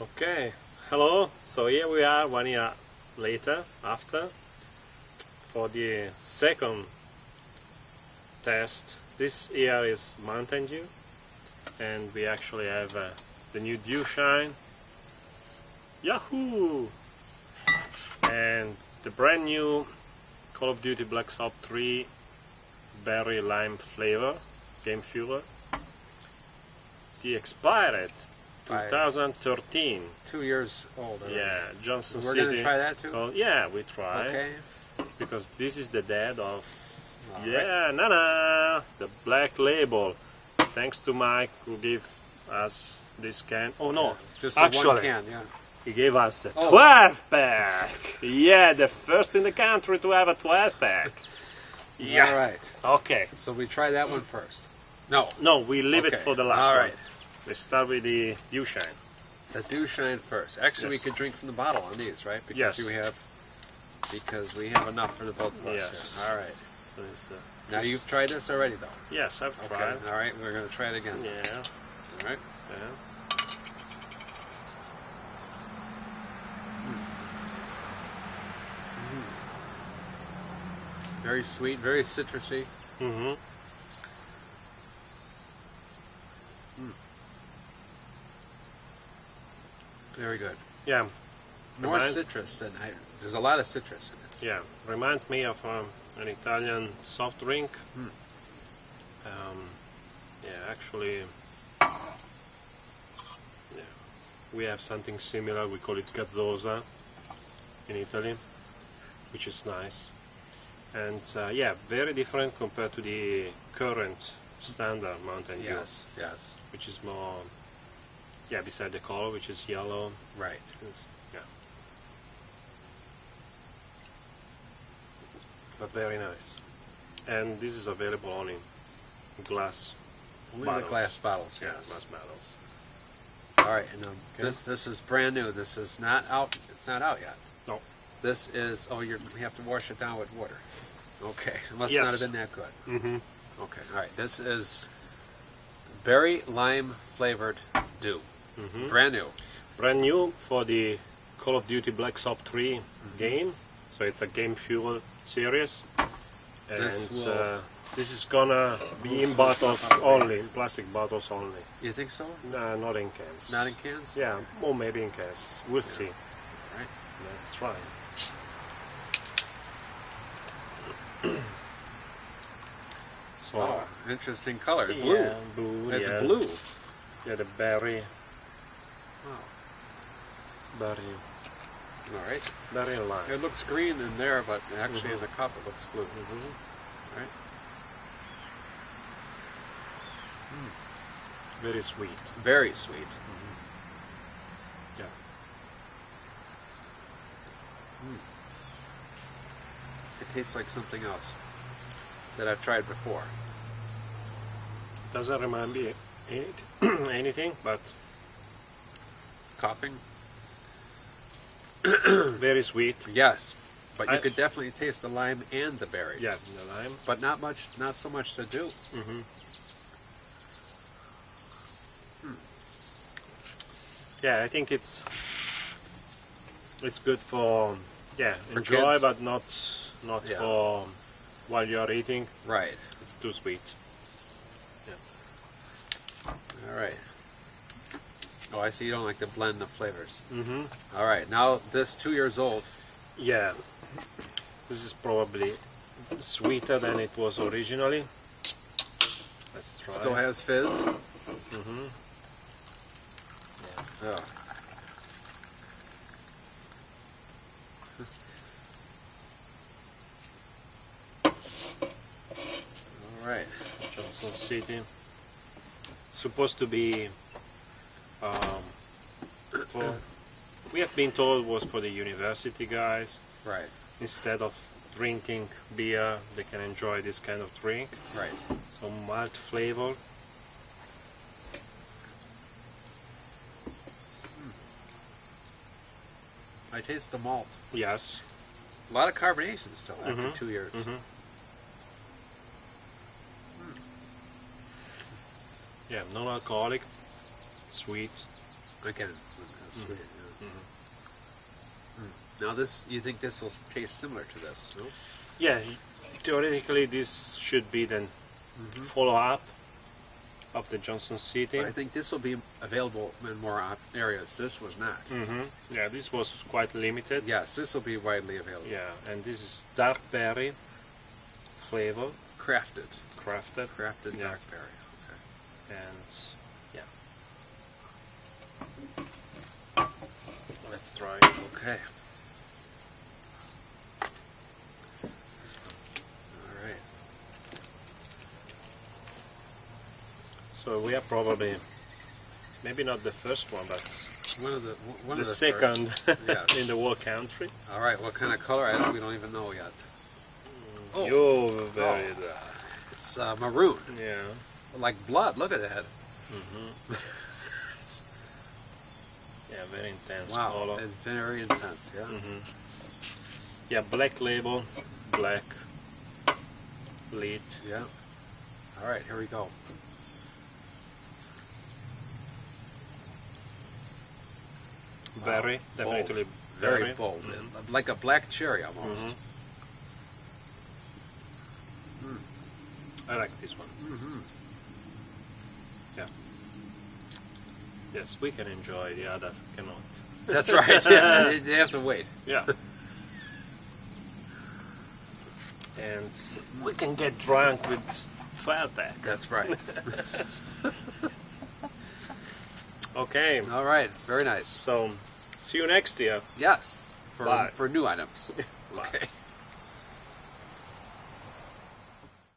Okay, hello. So here we are 1 year later, after, for the second test. This year is Mountain Dew, and we actually have the new Dewshine. Yahoo! And the brand new Call of Duty Black Ops 3 berry lime flavor, game fueler. The expired 2013. 2 years old. Yeah, Johnson We're City. going to try that too? Oh, yeah, we try. Okay. Because this is the dad of, All yeah, Nana, the black label. Thanks to Mike who gave us this can. Oh no, Just actually, one can, yeah. he gave us a 12 pack. Yeah, the first in the country to have a 12 pack. Yeah. All right. Okay. So we try that one first. No. No, we leave it Okay. for the last All one. right. Let's start with the Dewshine. The Dewshine first. Actually, Yes. we could drink from the bottle on these, right? Yes. Because we have enough for the both of us. Yes. Here. All right. Please, Now you've tried this already, though. Yes, I've Okay. tried. All right. We're going to try it again. Yeah. All right. Yeah. Very sweet, very citrusy. Mm-hmm. Very good. Yeah. More Reminds- citrus than I. There's a lot of citrus in it. Yeah. Reminds me of an Italian soft drink. Yeah, actually, yeah, we have something similar. We call it gazzosa in Italy, which is nice. And yeah, very different compared to the current standard Mountain Dew, Yes. Yes. which is more, yeah, beside the color, which is yellow. Right. Yeah. But very nice. And this is available only in glass. Only bottles. the glass bottles. Yeah, Yes. glass bottles. All right, and this is brand new. This is not out. It's not out yet. No. This is. Oh, you have to wash it down with water. Okay, it must Yes. not have been that good. Mm-hmm. Okay, all right. This is berry lime flavored Dew. Mm-hmm. Brand new. Brand new for the Call of Duty Black Ops 3 game. So it's a game fuel series. And this is gonna be in bottles only, in plastic bottles only. You think so? Nah, not in cans. Not in cans. Yeah, or maybe in cans. We'll see. All right. Let's try. So, Oh, interesting color. Blue. yeah, blue. It's yeah. blue. Yeah, the berry, Oh. berry, All right. berry lime. It looks green in there, but actually in the cup it looks blue. Mhm. Right. Very sweet. Very sweet. Yeah. It tastes like something else that I've tried before. Doesn't remind me anything, but Coughing? very sweet. Yes, but you I- could definitely taste the lime and the berry. Yeah, the lime. But not so much to do. Mm-hmm. Yeah, I think it's good for For enjoy, kids. but not Yeah. for while you are eating. Right. It's too sweet. All right. Oh, I see you don't like to blend the flavors. Mm-hmm. All right, now this 2 years old. Yeah, this is probably sweeter than it was originally. Let's try. Still has fizz. Mm-hmm. Oh. All right. Johnson City. Supposed to be for, we have been told was for the university guys. Right. Instead of drinking beer, they can enjoy this kind of drink. Right. So malt flavor. I taste the malt. Yes. A lot of carbonation still after Mhm. 2 years. Mm-hmm. Yeah, non-alcoholic, sweet, Again, sweet. Yeah. Now this, you think this will taste similar to this? No? Yeah, theoretically this should be then follow-up of the Johnson seating. But I think this will be available in more areas. This was not. Yeah, this was quite limited. Yes, this will be widely available. Yeah, and this is dark berry flavor. Crafted Yeah. dark berry. Okay. And yeah. Let's try it. Okay. All right. So we are probably, maybe not the first one, but One of the first. second Yes. in the whole country. All right. What kind of color? We don't even know yet. Oh. You're very It's maroon, yeah. like blood. Look at that. It's, Yeah, very intense wow, color. it's very intense. Yeah. Yeah, black label, black lid. Yeah. All right. Here we go. Berry, Bold. definitely Very berry. bold, like a black cherry almost. I like this one. Yeah. Yes, we can enjoy, the others cannot. That's right. Yeah, they have to wait. Yeah. And we can get drunk with 12-pack. That's right. Okay, All right. Very nice. so see you next year. Yes. Bye. For new items.